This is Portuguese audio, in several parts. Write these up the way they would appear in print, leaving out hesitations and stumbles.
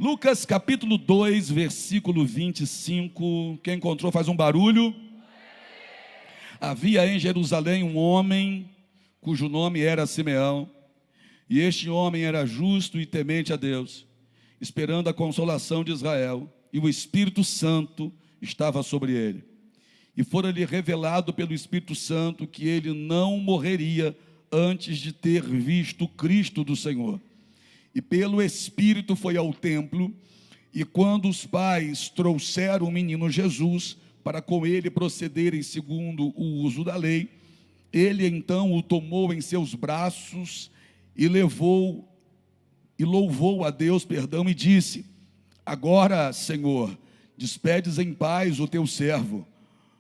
Lucas capítulo 2, versículo 25. Quem encontrou faz um barulho. Havia em Jerusalém um homem cujo nome era Simeão, e este homem era justo e temente a Deus, esperando a consolação de Israel, e o Espírito Santo estava sobre ele. E fora-lhe revelado pelo Espírito Santo que ele não morreria antes de ter visto Cristo do Senhor. E pelo Espírito foi ao templo, e quando os pais trouxeram o menino Jesus para com ele procederem segundo o uso da lei, ele então o tomou em seus braços e louvou a Deus, e disse: Agora, Senhor, despedes em paz o teu servo,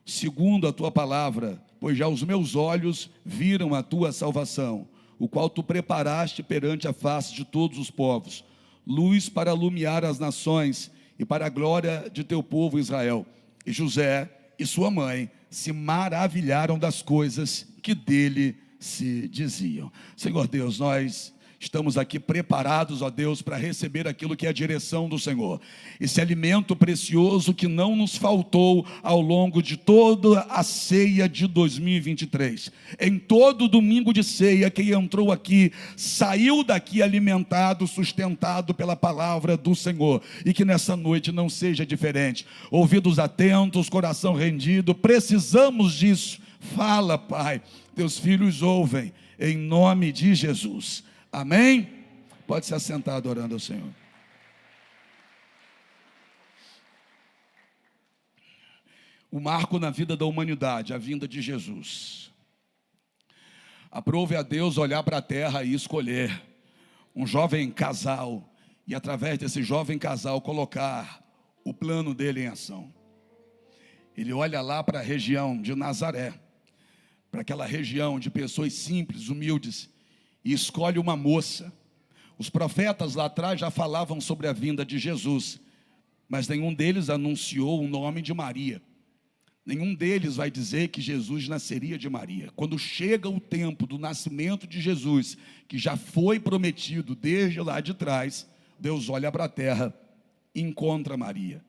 segundo a tua palavra, pois já os meus olhos viram a tua salvação, o qual tu preparaste perante a face de todos os povos, luz para alumiar as nações e para a glória de teu povo Israel. E José e sua mãe se maravilharam das coisas que dele se diziam. Senhor Deus, nós estamos aqui preparados, ó Deus, para receber aquilo que é a direção do Senhor. Esse alimento precioso que não nos faltou ao longo de toda a ceia de 2023. Em todo domingo de ceia, quem entrou aqui, saiu daqui alimentado, sustentado pela palavra do Senhor. E que nessa noite não seja diferente. Ouvidos atentos, coração rendido, precisamos disso. Fala, Pai, teus filhos ouvem, em nome de Jesus. Amém? Pode se assentar adorando ao Senhor. O marco na vida da humanidade, a vinda de Jesus. Aprove a Deus olhar para a terra e escolher um jovem casal, e através desse jovem casal colocar o plano dele em ação. Ele olha lá para a região de Nazaré, para aquela região de pessoas simples, humildes, e escolhe uma moça. Os profetas lá atrás já falavam sobre a vinda de Jesus, mas nenhum deles anunciou o nome de Maria. Nenhum deles vai dizer que Jesus nasceria de Maria. Quando chega o tempo do nascimento de Jesus, que já foi prometido desde lá de trás, Deus olha para a terra e encontra Maria.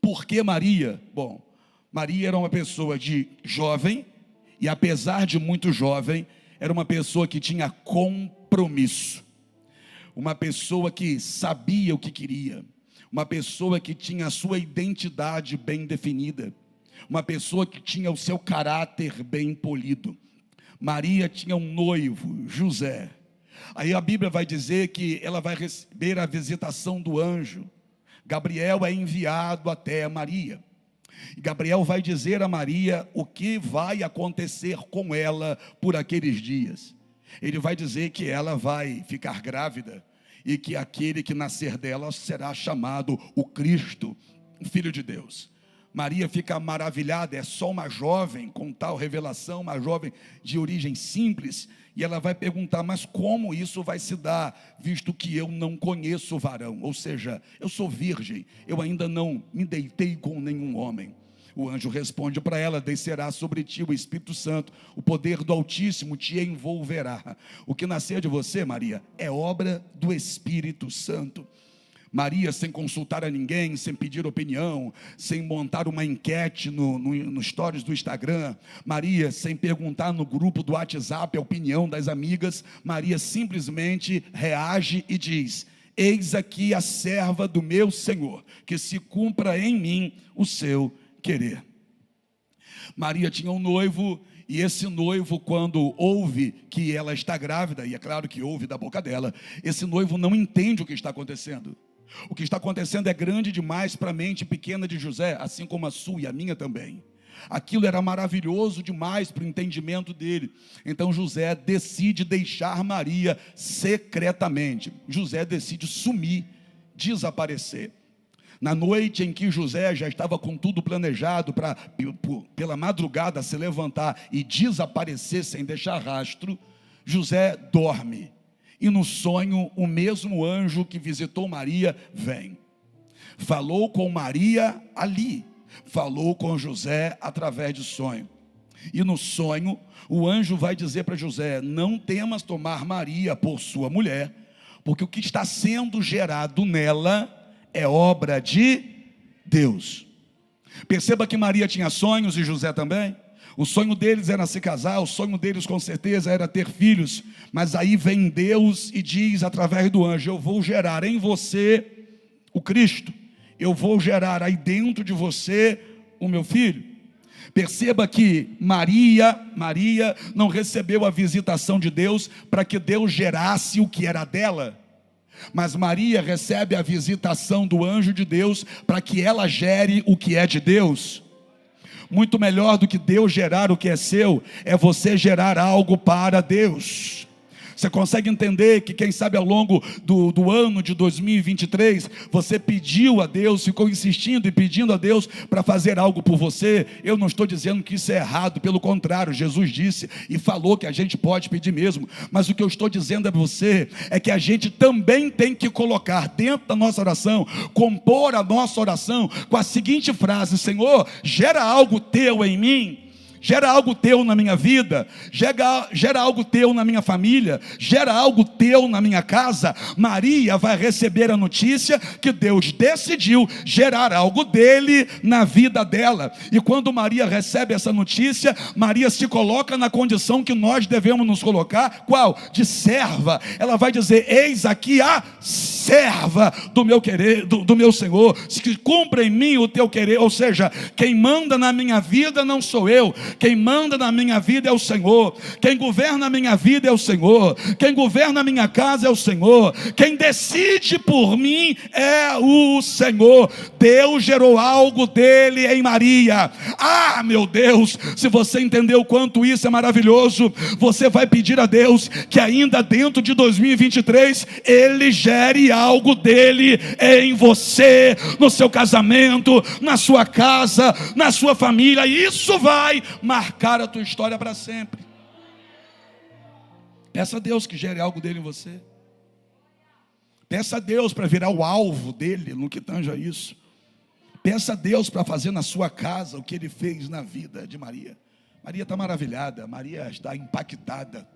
Por que Maria? Bom, Maria era uma pessoa de jovem, e apesar de muito jovem, era uma pessoa que tinha compromisso, uma pessoa que sabia o que queria, uma pessoa que tinha a sua identidade bem definida, uma pessoa que tinha o seu caráter bem polido. Maria tinha um noivo, José. Aí a Bíblia vai dizer que ela vai receber a visitação do anjo. Gabriel é enviado até Maria. E Gabriel vai dizer a Maria o que vai acontecer com ela por aqueles dias. Ele vai dizer que ela vai ficar grávida e que aquele que nascer dela será chamado o Cristo, o Filho de Deus. Maria fica maravilhada, é só uma jovem com tal revelação, uma jovem de origem simples, e ela vai perguntar: mas como isso vai se dar, visto que eu não conheço varão? Ou seja, eu sou virgem, eu ainda não me deitei com nenhum homem. O anjo responde para ela: descerá sobre ti o Espírito Santo, o poder do Altíssimo te envolverá. O que nascer de você, Maria, é obra do Espírito Santo. Maria, sem consultar a ninguém, sem pedir opinião, sem montar uma enquete no stories do Instagram, Maria, sem perguntar no grupo do WhatsApp a opinião das amigas, Maria simplesmente reage e diz: eis aqui a serva do meu Senhor, que se cumpra em mim o seu querer. Maria tinha um noivo, e esse noivo, quando ouve que ela está grávida, e é claro que ouve da boca dela, esse noivo não entende o que está acontecendo. O que está acontecendo é grande demais para a mente pequena de José, assim como a sua e a minha também. Aquilo era maravilhoso demais para o entendimento dele. Então José decide deixar Maria secretamente. José decide sumir, desaparecer. Na noite em que José já estava com tudo planejado para pela madrugada se levantar e desaparecer sem deixar rastro, José dorme. E no sonho, o mesmo anjo que visitou Maria vem. Falou com Maria ali, falou com José através de sonho. E no sonho, o anjo vai dizer para José: não temas tomar Maria por sua mulher, porque o que está sendo gerado nela é obra de Deus. Perceba que Maria tinha sonhos e José também. O sonho deles era se casar, o sonho deles com certeza era ter filhos. Mas aí vem Deus e diz através do anjo: eu vou gerar em você o Cristo. Eu vou gerar aí dentro de você o meu filho. Perceba que Maria não recebeu a visitação de Deus para que Deus gerasse o que era dela. Mas Maria recebe a visitação do anjo de Deus para que ela gere o que é de Deus. Muito melhor do que Deus gerar o que é seu, é você gerar algo para Deus. Você consegue entender que quem sabe ao longo do ano de 2023, você pediu a Deus, ficou insistindo e pedindo a Deus para fazer algo por você? Eu não estou dizendo que isso é errado, pelo contrário, Jesus disse e falou que a gente pode pedir mesmo. Mas o que eu estou dizendo a você é que a gente também tem que colocar dentro da nossa oração, compor a nossa oração com a seguinte frase: Senhor, gera algo teu em mim. Gera algo teu na minha vida, gera algo teu na minha família, gera algo teu na minha casa. Maria vai receber a notícia que Deus decidiu gerar algo dele na vida dela. E quando Maria recebe essa notícia, Maria se coloca na condição que nós devemos nos colocar. Qual? De serva. Ela vai dizer: eis aqui a serva do meu querer, do meu Senhor, que cumpra em mim o teu querer. Ou seja, quem manda na minha vida não sou eu, quem manda na minha vida é o Senhor, quem governa a minha vida é o Senhor, quem governa a minha casa é o Senhor, quem decide por mim é o Senhor. Deus gerou algo dele em Maria. Ah, meu Deus, se você entendeu o quanto isso é maravilhoso, você vai pedir a Deus que ainda dentro de 2023, Ele gere algo dele em você, no seu casamento, na sua casa, na sua família. Isso vai marcar a tua história para sempre. Peça a Deus que gere algo dele em você. Peça a Deus para virar o alvo dele no que tange a isso. Peça a Deus para fazer na sua casa o que ele fez na vida de Maria. Maria está maravilhada, Maria está impactada,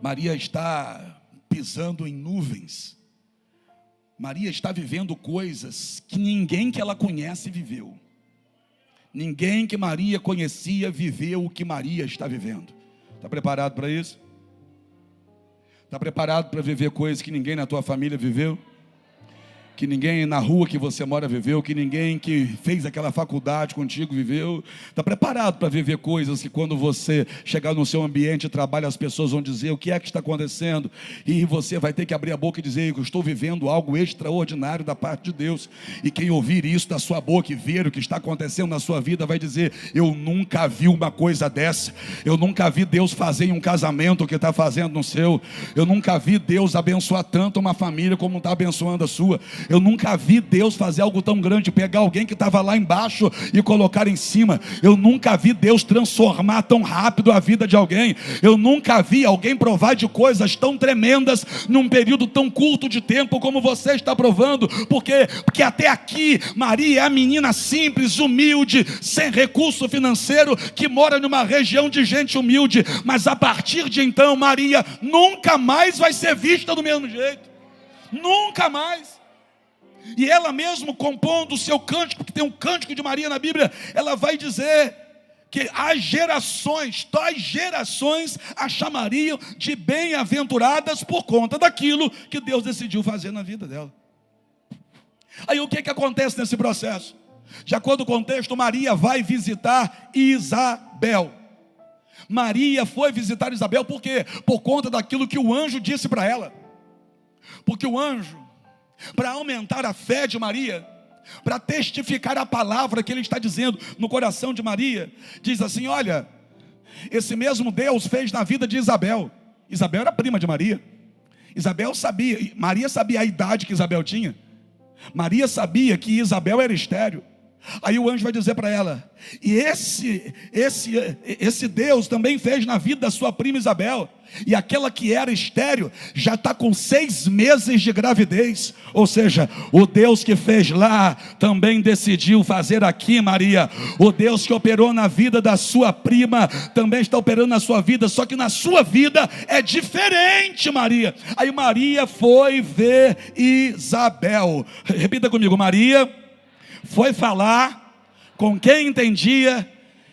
Maria está pisando em nuvens. Maria está vivendo coisas que ninguém que ela conhece viveu. Ninguém que Maria conhecia viveu o que Maria está vivendo. Está preparado para isso? Está preparado para viver coisas que ninguém na tua família viveu? Que ninguém na rua que você mora viveu, que ninguém que fez aquela faculdade contigo viveu? Está preparado para viver coisas que quando você chegar no seu ambiente de trabalho, as pessoas vão dizer o que é que está acontecendo, e você vai ter que abrir a boca e dizer: eu estou vivendo algo extraordinário da parte de Deus. E quem ouvir isso da sua boca e ver o que está acontecendo na sua vida vai dizer: eu nunca vi uma coisa dessa, eu nunca vi Deus fazer em um casamento o que está fazendo no seu, eu nunca vi Deus abençoar tanto uma família como está abençoando a sua. Eu nunca vi Deus fazer algo tão grande, pegar alguém que estava lá embaixo e colocar em cima. Eu nunca vi Deus transformar tão rápido a vida de alguém. Eu nunca vi alguém provar de coisas tão tremendas num período tão curto de tempo como você está provando. Porque até aqui Maria é a menina simples, humilde, sem recurso financeiro, que mora numa região de gente humilde. Mas a partir de então, Maria nunca mais vai ser vista do mesmo jeito. Nunca mais. E ela mesmo compondo o seu cântico, porque tem um cântico de Maria na Bíblia, ela vai dizer que as gerações, tais gerações a chamariam de bem-aventuradas por conta daquilo que Deus decidiu fazer na vida dela. Aí o que acontece nesse processo? De acordo com o contexto, Maria vai visitar Isabel. Maria foi visitar Isabel por quê? Por conta daquilo que o anjo disse para ela. Porque o anjo, para aumentar a fé de Maria, para testificar a palavra que ele está dizendo no coração de Maria, diz assim: olha, esse mesmo Deus fez na vida de Isabel. Isabel era prima de Maria. Isabel sabia, Maria sabia a idade que Isabel tinha. Maria sabia que Isabel era estéril. Aí o anjo vai dizer para ela: e esse Deus também fez na vida da sua prima Isabel, e aquela que era estéril já está com 6 meses de gravidez. Ou seja, o Deus que fez lá também decidiu fazer aqui, Maria. O Deus que operou na vida da sua prima também está operando na sua vida, só que na sua vida é diferente, Maria. Aí Maria foi ver Isabel. Repita comigo: Maria foi falar com quem entendia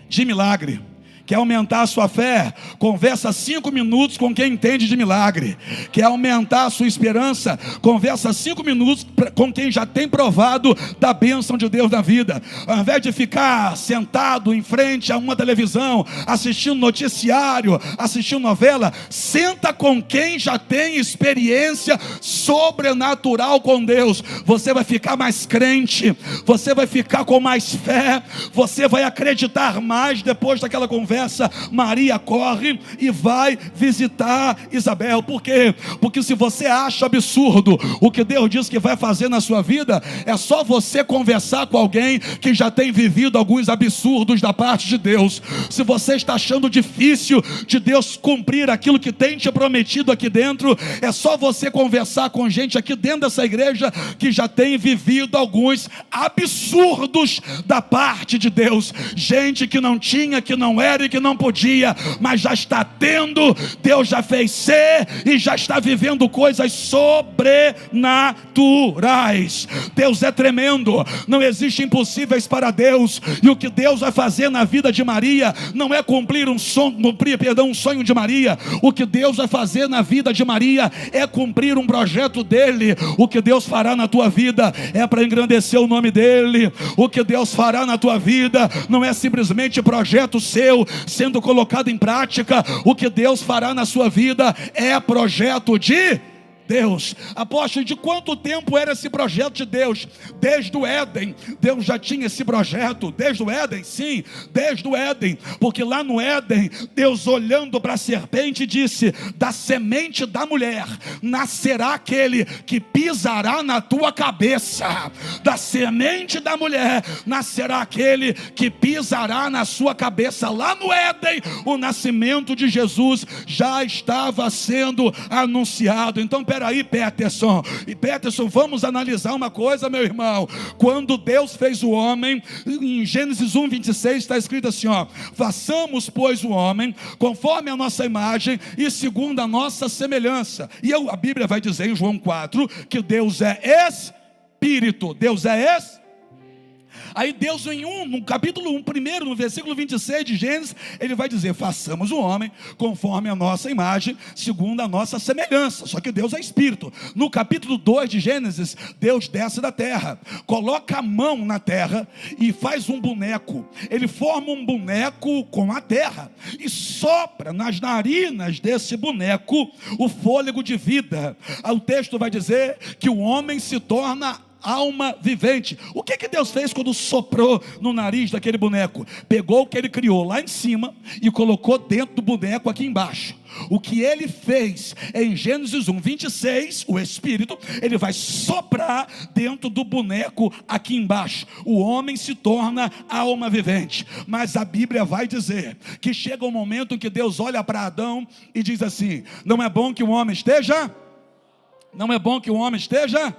de milagre. Quer aumentar a sua fé? Conversa 5 minutos com quem entende de milagre. Quer aumentar a sua esperança? Conversa 5 minutos com quem já tem provado da bênção de Deus na vida. Ao invés de ficar sentado em frente a uma televisão, assistindo noticiário, assistindo novela, senta com quem já tem experiência sobrenatural com Deus. Você vai ficar mais crente, você vai ficar com mais fé, você vai acreditar mais depois daquela conversa. Maria corre e vai visitar Isabel. Por quê? Porque se você acha absurdo o que Deus diz que vai fazer na sua vida, é só você conversar com alguém que já tem vivido alguns absurdos da parte de Deus. Se você está achando difícil de Deus cumprir aquilo que tem te prometido aqui dentro, é só você conversar com gente aqui dentro dessa igreja que já tem vivido alguns absurdos da parte de Deus. Gente que não tinha, que não era e que não podia, mas já está tendo. Deus já fez ser e já está vivendo coisas sobrenaturais. Deus é tremendo, não existe impossíveis para Deus. E o que Deus vai fazer na vida de Maria não é cumprir um sonho de Maria. O que Deus vai fazer na vida de Maria é cumprir um projeto dele. O que Deus fará na tua vida é para engrandecer o nome dele. O que Deus fará na tua vida não é simplesmente projeto seu sendo colocado em prática. O que Deus fará na sua vida é projeto de Deus. Apóstolo, de quanto tempo era esse projeto de Deus? Desde o Éden. Deus já tinha esse projeto. Desde o Éden? Sim, desde o Éden. Porque lá no Éden, Deus olhando para a serpente disse: da semente da mulher nascerá aquele que pisará na tua cabeça. Da semente da mulher nascerá aquele que pisará na sua cabeça. Lá no Éden, o nascimento de Jesus já estava sendo anunciado. Então, peraí, Peterson, vamos analisar uma coisa, meu irmão. Quando Deus fez o homem, em Gênesis 1:26 está escrito assim, façamos pois o homem conforme a nossa imagem e segundo a nossa semelhança. E a Bíblia vai dizer em João 4 que Deus é Espírito. Deus é Espírito. Aí Deus no capítulo 1, primeiro, no versículo 26 de Gênesis, ele vai dizer: façamos o homem conforme a nossa imagem, segundo a nossa semelhança. Só que Deus é Espírito. No capítulo 2 de Gênesis, Deus desce da terra, coloca a mão na terra e faz um boneco. Ele forma um boneco com a terra e sopra nas narinas desse boneco o fôlego de vida. Aí o texto vai dizer que o homem se torna alma vivente. O que Deus fez quando soprou no nariz daquele boneco? Pegou o que ele criou lá em cima e colocou dentro do boneco aqui embaixo. O que ele fez em Gênesis 1:26, o Espírito, ele vai soprar dentro do boneco aqui embaixo. O homem se torna alma vivente. Mas a Bíblia vai dizer que chega um momento em que Deus olha para Adão e diz assim: não é bom que o homem esteja? Não é bom que o homem esteja?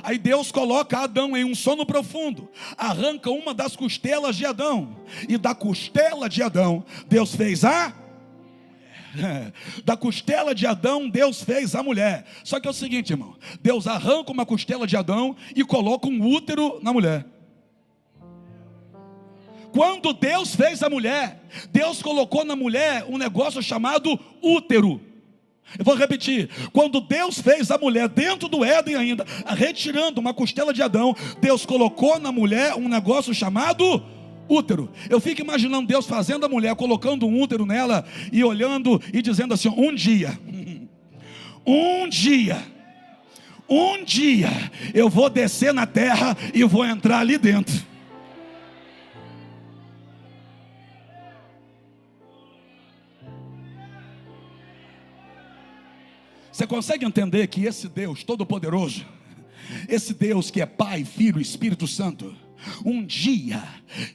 Aí Deus coloca Adão em um sono profundo, arranca uma das costelas de Adão, e da costela de Adão Deus fez da costela de Adão Deus fez a mulher. Só que é o seguinte, irmão, Deus arranca uma costela de Adão e coloca um útero na mulher. Quando Deus fez a mulher, Deus colocou na mulher um negócio chamado útero. Eu vou repetir: quando Deus fez a mulher dentro do Éden ainda, retirando uma costela de Adão, Deus colocou na mulher um negócio chamado útero. Eu fico imaginando Deus fazendo a mulher, colocando um útero nela e olhando e dizendo assim: um dia eu vou descer na terra e vou entrar ali dentro. Você consegue entender que esse Deus Todo-Poderoso, esse Deus que é Pai, Filho e Espírito Santo, Um dia,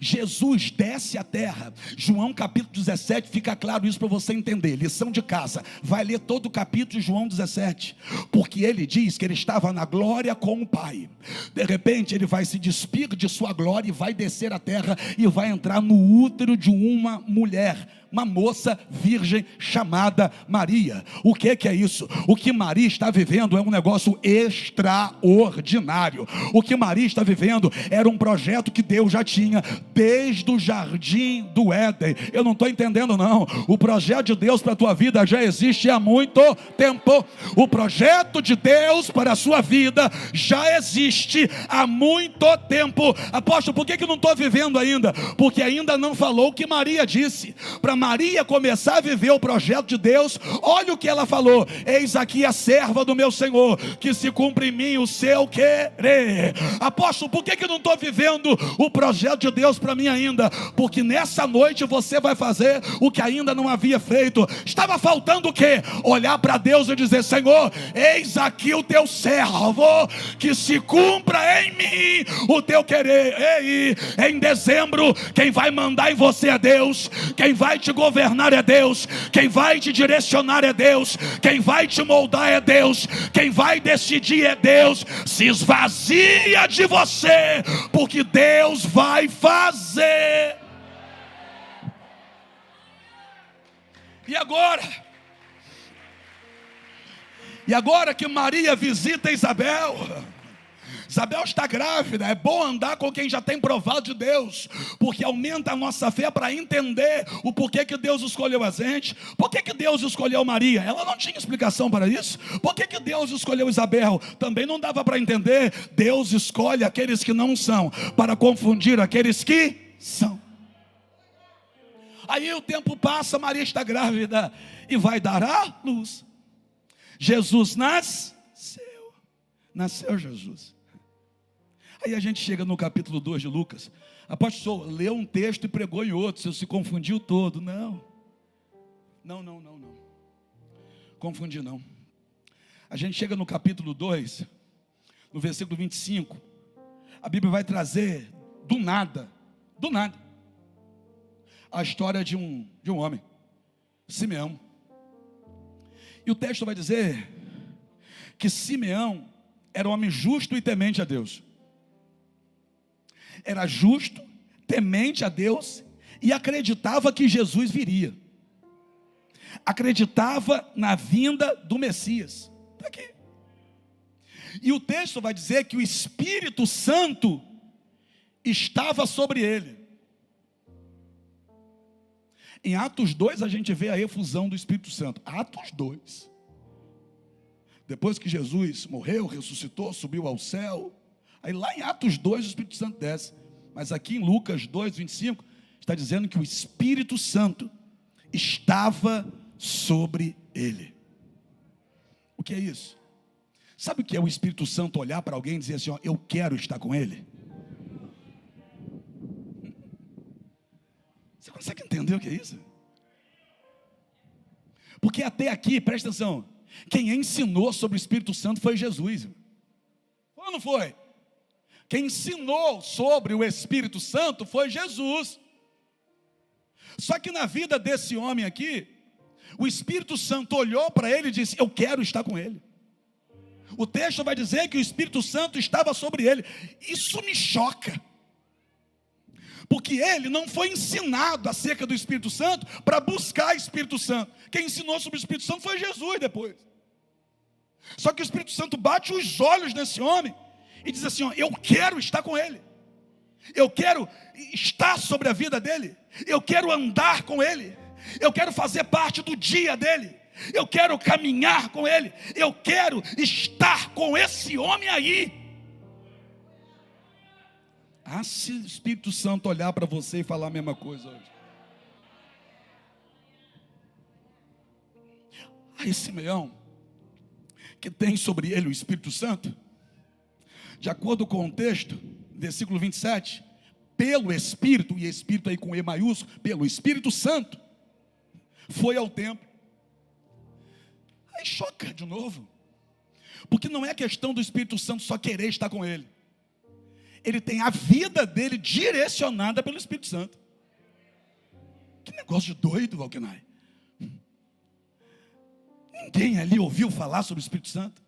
Jesus desce à terra. João capítulo 17, fica claro isso para você entender. Lição de casa, vai ler todo o capítulo de João 17. Porque ele diz que ele estava na glória com o Pai. De repente ele vai se despir de sua glória e vai descer à terra e vai entrar no útero de uma mulher, uma moça virgem chamada Maria. O que é isso? O que Maria está vivendo é um negócio extraordinário. O que Maria está vivendo era um projeto que Deus já tinha desde o jardim do Éden. Eu não estou entendendo não. O projeto de Deus para a tua vida já existe há muito tempo. O projeto de Deus para a sua vida já existe há muito tempo. Apóstolo, por que eu não estou vivendo ainda? Porque ainda não falou o que Maria disse. Para Maria começar a viver o projeto de Deus, olha o que ela falou: eis aqui a serva do meu Senhor, que se cumpra em mim o seu querer. Apóstolo, por que eu não estou vivendo o projeto de Deus para mim ainda? Porque nessa noite você vai fazer o que ainda não havia feito. Estava faltando o quê? Olhar para Deus e dizer: Senhor, eis aqui o teu servo, que se cumpra em mim o teu querer. Ei, em dezembro, quem vai mandar em você é Deus, quem vai te governar é Deus, quem vai te direcionar é Deus, quem vai te moldar é Deus, quem vai decidir é Deus. Se esvazia de você, porque Deus vai fazer. E agora que Maria visita Isabel, Isabel está grávida. É bom andar com quem já tem provado de Deus, porque aumenta a nossa fé para entender o porquê que Deus escolheu a gente. Por que Deus escolheu Maria? Ela não tinha explicação para isso. Por que Deus escolheu Isabel? Também não dava para entender. Deus escolhe aqueles que não são, para confundir aqueles que são. Aí o tempo passa, Maria está grávida e vai dar à luz. Jesus nasceu Jesus. Aí a gente chega no capítulo 2 de Lucas. Apóstolo, leu um texto e pregou em outro, você se confundiu todo. Não. Confundi não. A gente chega no capítulo 2, no versículo 25. A Bíblia vai trazer do nada, a história de um homem, Simeão. E o texto vai dizer que Simeão era um homem justo e temente a Deus. Era justo, temente a Deus e acreditava que Jesus viria. Acreditava na vinda do Messias. Está aqui. E o texto vai dizer que o Espírito Santo estava sobre ele. Em Atos 2 a gente vê a efusão do Espírito Santo. Atos 2. Depois que Jesus morreu, ressuscitou, subiu ao céu. Aí lá em Atos 2 o Espírito Santo desce. Mas aqui em Lucas 2, 25, está dizendo que o Espírito Santo estava sobre ele. O que é isso? Sabe o que é o Espírito Santo olhar para alguém e dizer assim, ó, eu quero estar com ele? Você consegue entender o que é isso? Porque até aqui, presta atenção, quem ensinou sobre o Espírito Santo foi Jesus. Foi ou não foi? Quem ensinou sobre o Espírito Santo foi Jesus. Só que na vida desse homem aqui, o Espírito Santo olhou para ele e disse, eu quero estar com ele. O texto vai dizer que o Espírito Santo estava sobre ele. Isso me choca. Porque ele não foi ensinado acerca do Espírito Santo para buscar o Espírito Santo. Quem ensinou sobre o Espírito Santo foi Jesus depois. Só que o Espírito Santo bate os olhos nesse homem e diz assim, ó, eu quero estar com ele. Eu quero estar sobre a vida dele. Eu quero andar com ele. Eu quero fazer parte do dia dele. Eu quero caminhar com ele. Eu quero estar com esse homem aí. Ah, se o Espírito Santo olhar para você e falar a mesma coisa hoje. Aí Simeão, que tem sobre ele o Espírito Santo, de acordo com o texto, versículo 27, pelo Espírito, e Espírito aí com E maiúsculo, pelo Espírito Santo, foi ao templo. Aí choca de novo, porque não é questão do Espírito Santo só querer estar com ele, ele tem a vida dele direcionada pelo Espírito Santo. Que negócio de doido, Valquinai. Ninguém ali ouviu falar sobre o Espírito Santo.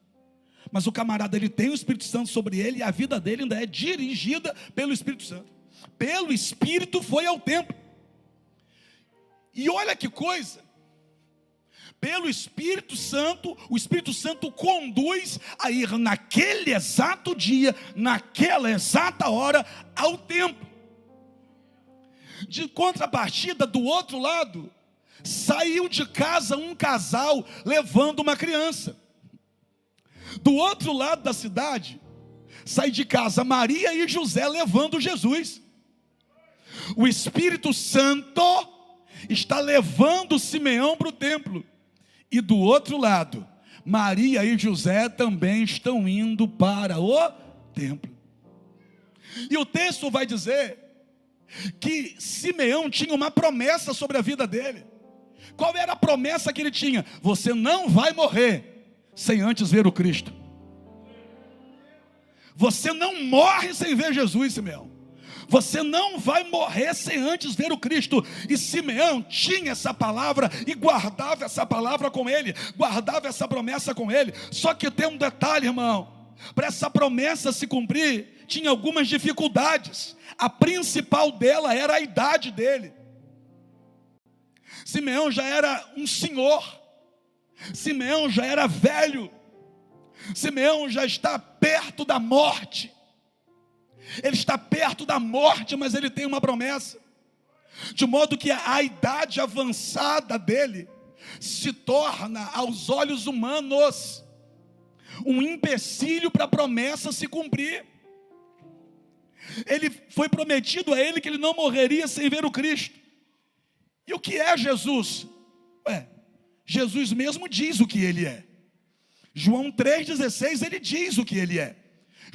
Mas o camarada, ele tem o Espírito Santo sobre ele, e a vida dele ainda é dirigida pelo Espírito Santo. Pelo Espírito foi ao templo. E olha que coisa. Pelo Espírito Santo, o Espírito Santo conduz a ir naquele exato dia, naquela exata hora, ao templo. De contrapartida, do outro lado, saiu de casa um casal levando uma criança. Do outro lado da cidade, sai de casa Maria e José levando Jesus. O Espírito Santo está levando Simeão para o templo. E do outro lado, Maria e José também estão indo para o templo. E o texto vai dizer que Simeão tinha uma promessa sobre a vida dele. Qual era a promessa que ele tinha? Você não vai morrer sem antes ver o Cristo. Você não morre sem ver Jesus, Simeão. Você não vai morrer sem antes ver o Cristo. E Simeão tinha essa palavra e guardava essa palavra com ele, guardava essa promessa com ele. Só que tem um detalhe, irmão: para essa promessa se cumprir, tinha algumas dificuldades. A principal dela era a idade dele. Simeão já era um senhor, Simeão já era velho, Simeão já está perto da morte. Ele está perto da morte, mas ele tem uma promessa. De modo que a idade avançada dele se torna, aos olhos humanos, um empecilho para a promessa se cumprir. Ele foi prometido a ele que ele não morreria sem ver o Cristo. E o que é Jesus? Jesus mesmo diz o que ele é. João 3,16, ele diz o que ele é.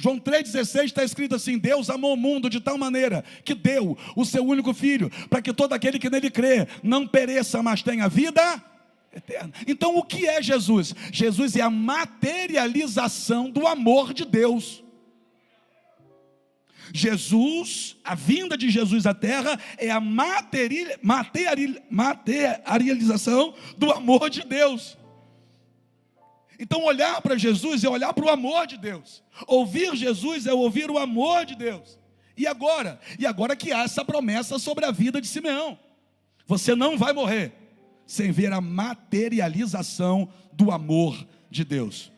João 3,16 está escrito assim: Deus amou o mundo de tal maneira que deu o seu único filho, para que todo aquele que nele crê não pereça, mas tenha vida eterna. Então o que é Jesus? Jesus é a materialização do amor de Deus. Jesus, a vinda de Jesus à terra é a materialização do amor de Deus. Então olhar para Jesus é olhar para o amor de Deus. Ouvir Jesus é ouvir o amor de Deus. E agora? E agora que há essa promessa sobre a vida de Simeão. Você não vai morrer sem ver a materialização do amor de Deus.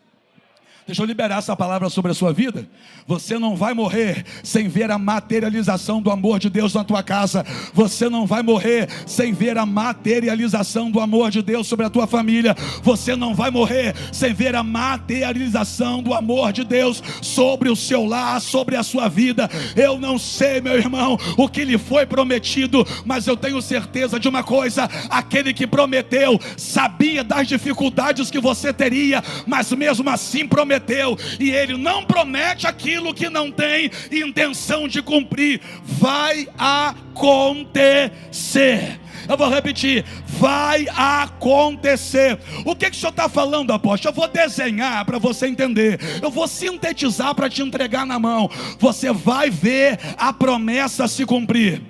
Deixa eu liberar essa palavra sobre a sua vida. Você não vai morrer sem ver a materialização do amor de Deus na tua casa. Você não vai morrer sem ver a materialização do amor de Deus sobre a tua família. Você não vai morrer sem ver a materialização do amor de Deus sobre o seu lar, sobre a sua vida. Eu não sei, meu irmão, o que lhe foi prometido, mas eu tenho certeza de uma coisa: aquele que prometeu sabia das dificuldades que você teria, mas mesmo assim prometeu. E ele não promete aquilo que não tem intenção de cumprir. Vai acontecer. Eu vou repetir: vai acontecer. O que o senhor está falando, apóstolo? Eu vou desenhar para você entender. Eu vou sintetizar para te entregar na mão. Você vai ver a promessa se cumprir.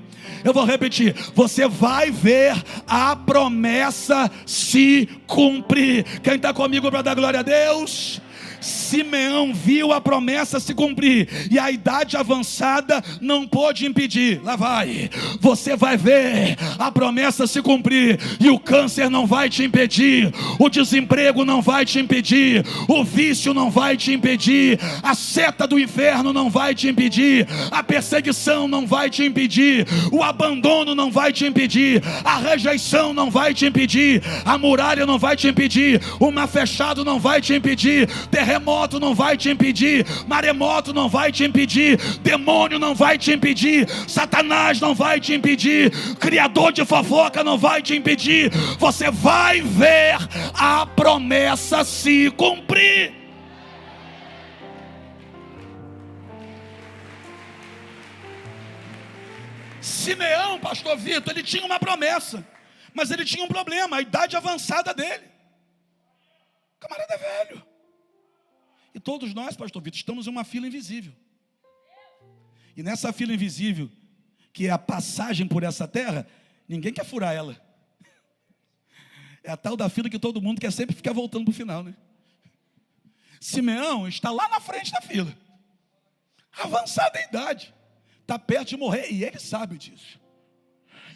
Eu vou repetir: você vai ver a promessa se cumprir. Quem está comigo para dar glória a Deus? Simeão viu a promessa se cumprir, e a idade avançada não pôde impedir. Lá vai. Você vai ver a promessa se cumprir, e o câncer não vai te impedir, o desemprego não vai te impedir, o vício não vai te impedir, a seta do inferno não vai te impedir, a perseguição não vai te impedir, o abandono não vai te impedir, a rejeição não vai te impedir, a muralha não vai te impedir, o mar fechado não vai te impedir, terremoto não vai te impedir, maremoto não vai te impedir, demônio não vai te impedir, Satanás não vai te impedir, criador de fofoca não vai te impedir. Você vai ver a promessa se cumprir. Simeão, pastor Vitor, ele tinha uma promessa, mas ele tinha um problema: a idade avançada dele. O camarada é velho. E todos nós, pastor Vitor, estamos em uma fila invisível. E nessa fila invisível, que é a passagem por essa terra, ninguém quer furar ela. É a tal da fila que todo mundo quer sempre ficar voltando para o final, né? Simeão está lá na frente da fila, avançada em idade, está perto de morrer, e ele sabe disso.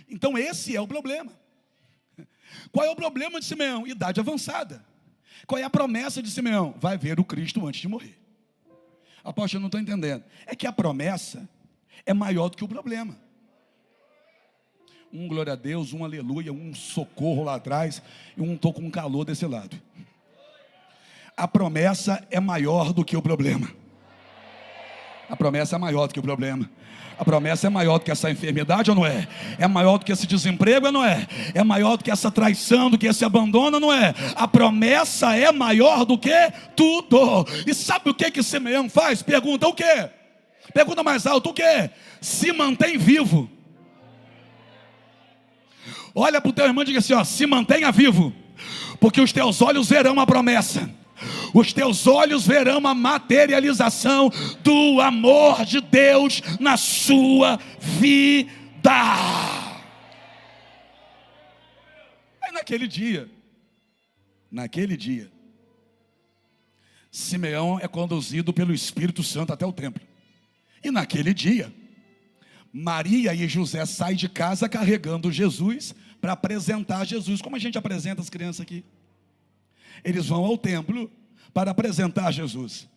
Então esse é o problema. Qual é o problema de Simeão? Idade avançada. Qual é a promessa de Simeão? Vai ver o Cristo antes de morrer. Apóstolo, eu não estou entendendo. É que a promessa é maior do que o problema. Um glória a Deus, um aleluia, um socorro lá atrás, e um estou com calor desse lado. A promessa é maior do que o problema. A promessa é maior do que o problema. A promessa é maior do que essa enfermidade, ou não é? É maior do que esse desemprego, ou não é? É maior do que essa traição, do que esse abandono, ou não é? A promessa é maior do que tudo. E sabe o que Simeão faz? Pergunta o quê? Pergunta mais alto, o quê? Se mantém vivo. Olha para o teu irmão e diga assim, ó, se mantenha vivo, porque os teus olhos verão a promessa. Os teus olhos verão a materialização do amor de Deus na sua vida. Aí naquele dia, Simeão é conduzido pelo Espírito Santo até o templo. E naquele dia, Maria e José saem de casa carregando Jesus para apresentar Jesus. Como a gente apresenta as crianças aqui? Eles vão ao templo para apresentar Jesus.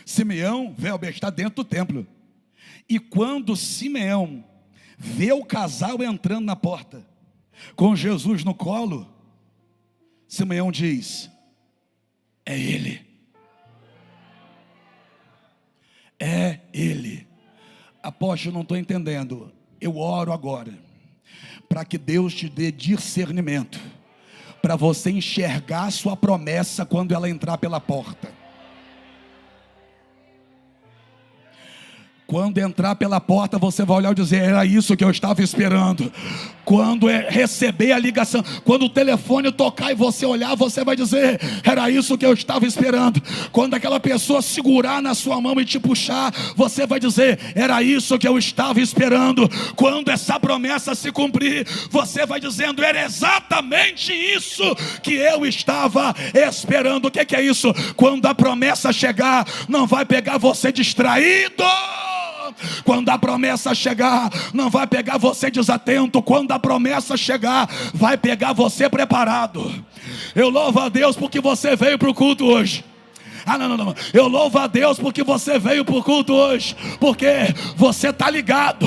Simeão, Velber, está dentro do templo. E quando Simeão vê o casal entrando na porta, com Jesus no colo, Simeão diz: é ele. É ele. Apóstolo, não estou entendendo. Eu oro agora para que Deus te dê discernimento, para você enxergar a sua promessa quando ela entrar pela porta. Quando entrar pela porta, você vai olhar e dizer: era isso que eu estava esperando. Quando receber a ligação, quando o telefone tocar e você olhar, você vai dizer: era isso que eu estava esperando. Quando aquela pessoa segurar na sua mão e te puxar, você vai dizer: era isso que eu estava esperando. Quando essa promessa se cumprir, você vai dizendo: era exatamente isso que eu estava esperando. O que é isso? Quando a promessa chegar, não vai pegar você distraído. Quando a promessa chegar, não vai pegar você desatento. Quando a promessa chegar, vai pegar você preparado. Eu louvo a Deus porque você veio para o culto hoje. Não. Eu louvo a Deus porque você veio para o culto hoje. Porque você está ligado.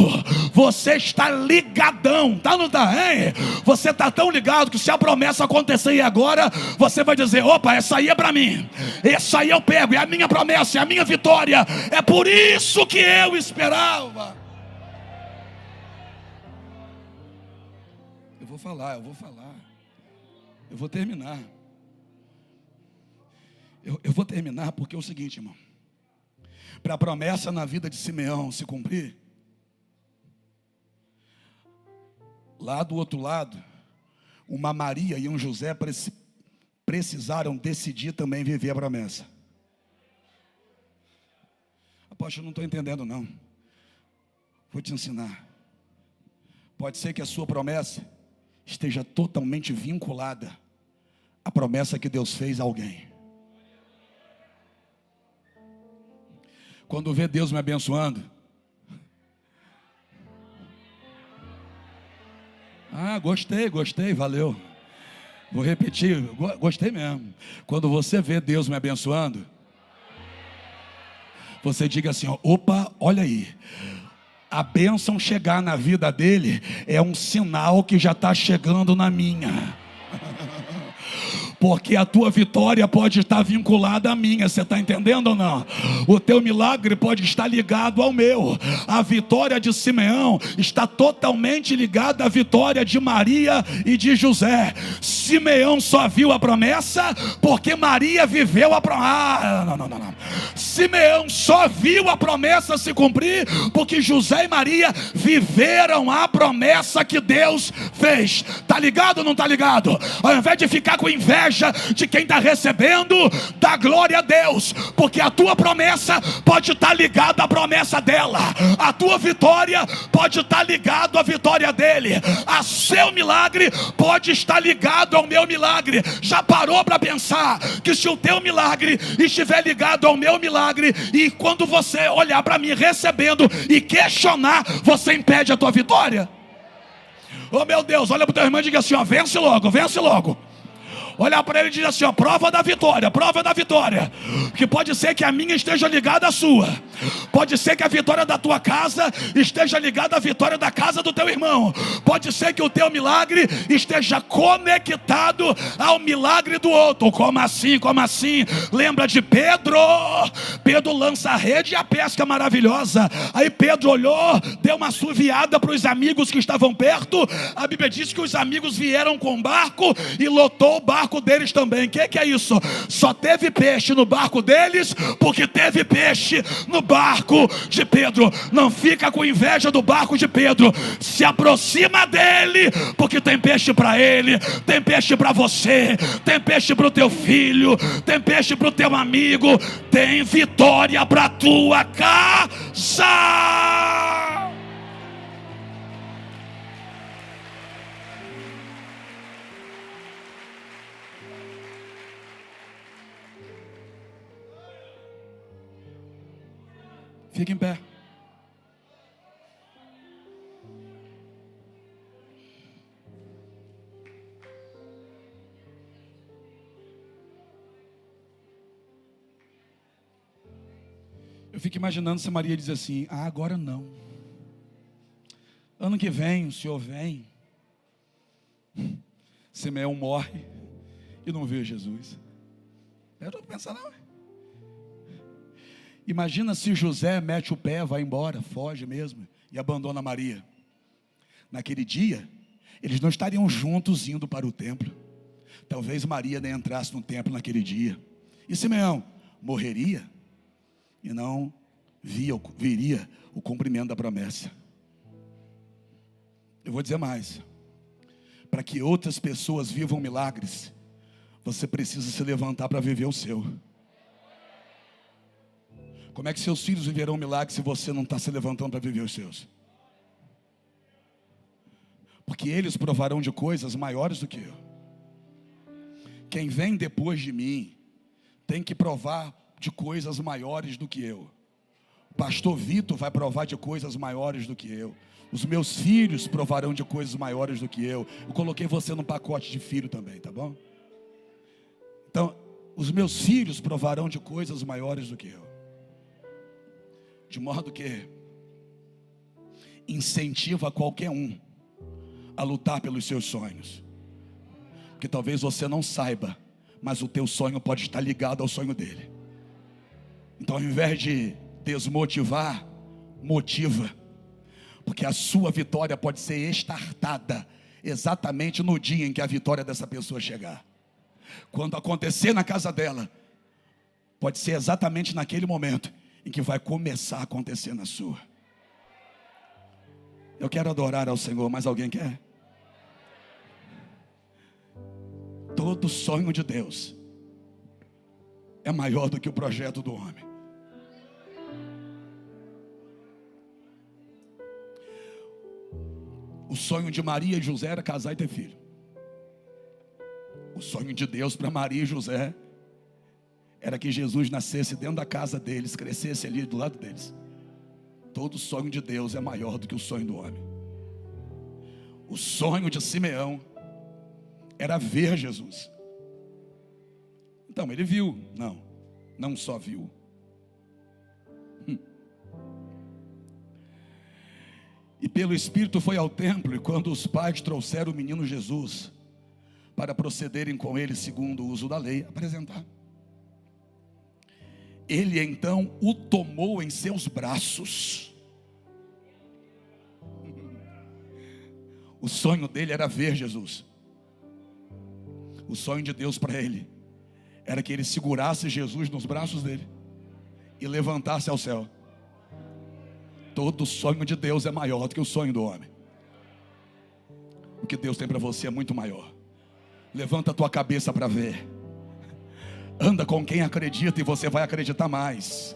Você está ligadão. Tá, não tá, hein? Você está tão ligado que se a promessa acontecer agora, você vai dizer: opa, essa aí é para mim. Essa aí eu pego, é a minha promessa, é a minha vitória. É por isso que eu esperava. Eu vou falar. Eu vou terminar. Eu vou terminar porque é o seguinte, irmão. Para a promessa na vida de Simeão se cumprir, lá do outro lado, uma Maria e um José precisaram decidir também viver a promessa. Apóstolo, não estou entendendo não. Vou te ensinar. Pode ser que a sua promessa esteja totalmente vinculada à promessa que Deus fez a alguém. Quando vê Deus me abençoando, gostei, valeu. Vou repetir, gostei mesmo. Quando você vê Deus me abençoando, você diga assim: opa, olha aí. A bênção chegar na vida dele é um sinal que já está chegando na minha. Porque a tua vitória pode estar vinculada à minha. Você está entendendo ou não? O teu milagre pode estar ligado ao meu. A vitória de Simeão está totalmente ligada à vitória de Maria e de José. Simeão só viu a promessa porque Maria viveu a promessa. Não. Simeão só viu a promessa se cumprir porque José e Maria viveram a promessa que Deus fez. Está ligado ou não está ligado? Ao invés de ficar com inveja inveja de quem está recebendo. Dá glória a Deus, porque a tua promessa pode estar ligada à promessa dela, a tua vitória pode estar ligada à vitória dele, a seu milagre pode estar ligado ao meu milagre. Já parou para pensar que se o teu milagre estiver ligado ao meu milagre, e quando você olhar para mim recebendo e questionar, você impede a tua vitória? Oh meu Deus, olha para o teu irmão e diga assim, ó, vence logo, vence logo. Olha para ele e diz assim, ó, prova da vitória, prova da vitória. Que pode ser que a minha esteja ligada à sua, pode ser que a vitória da tua casa esteja ligada à vitória da casa do teu irmão, pode ser que o teu milagre esteja conectado ao milagre do outro. Como assim? Como assim? Lembra de Pedro? Pedro lança a rede e a pesca é maravilhosa. Aí Pedro olhou, deu uma assoviada para os amigos que estavam perto. A Bíblia diz que os amigos vieram com o barco e lotou o barco deles também. O que é isso? Só teve peixe no barco deles porque teve peixe no barco de Pedro. Não fica com inveja do barco de Pedro, se aproxima dele, porque tem peixe para ele, tem peixe para você, tem peixe para o teu filho, tem peixe para o teu amigo, tem vitória para a tua casa. Fique em pé. Eu fico imaginando se Maria diz assim, agora não. Ano que vem o senhor vem. Simeão morre e não vê Jesus. Eu não pensar não. Imagina se José mete o pé, vai embora, foge mesmo e abandona Maria. Naquele dia, eles não estariam juntos indo para o templo. Talvez Maria nem entrasse no templo naquele dia. E Simeão morreria e não viria o cumprimento da promessa. Eu vou dizer mais. Para que outras pessoas vivam milagres, você precisa se levantar para viver o seu. Como é que seus filhos viverão milagres se você não está se levantando para viver os seus? Porque eles provarão de coisas maiores do que eu. Quem vem depois de mim tem que provar de coisas maiores do que eu. O pastor Vitor vai provar de coisas maiores do que eu. Os meus filhos provarão de coisas maiores do que eu. Eu coloquei você no pacote de filho também, tá bom? Então, os meus filhos provarão de coisas maiores do que eu. De modo que incentiva qualquer um a lutar pelos seus sonhos. Porque talvez você não saiba, mas o teu sonho pode estar ligado ao sonho dele. Então, ao invés de desmotivar, motiva. Porque a sua vitória pode ser estartada exatamente no dia em que a vitória dessa pessoa chegar. Quando acontecer na casa dela, pode ser exatamente naquele momento em que vai começar a acontecer na sua. Eu quero adorar ao Senhor, mas alguém quer? Todo sonho de Deus é maior do que o projeto do homem. O sonho de Maria e José era casar e ter filho. O sonho de Deus para Maria e José era que Jesus nascesse dentro da casa deles, crescesse ali do lado deles. Todo sonho de Deus é maior do que o sonho do homem. O sonho de Simeão era ver Jesus. Então ele viu, não só viu. E pelo Espírito foi ao templo, e quando os pais trouxeram o menino Jesus para procederem com ele segundo o uso da lei, apresentar. Ele então o tomou em seus braços. O sonho dele era ver Jesus. O sonho de Deus para ele era que ele segurasse Jesus nos braços dele e levantasse ao céu. Todo sonho de Deus é maior do que o sonho do homem. O que Deus tem para você é muito maior. Levanta a tua cabeça para ver. Anda com quem acredita e você vai acreditar mais.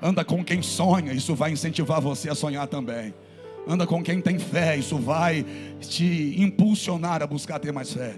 Anda com quem sonha, isso vai incentivar você a sonhar também. Anda com quem tem fé, isso vai te impulsionar a buscar ter mais fé.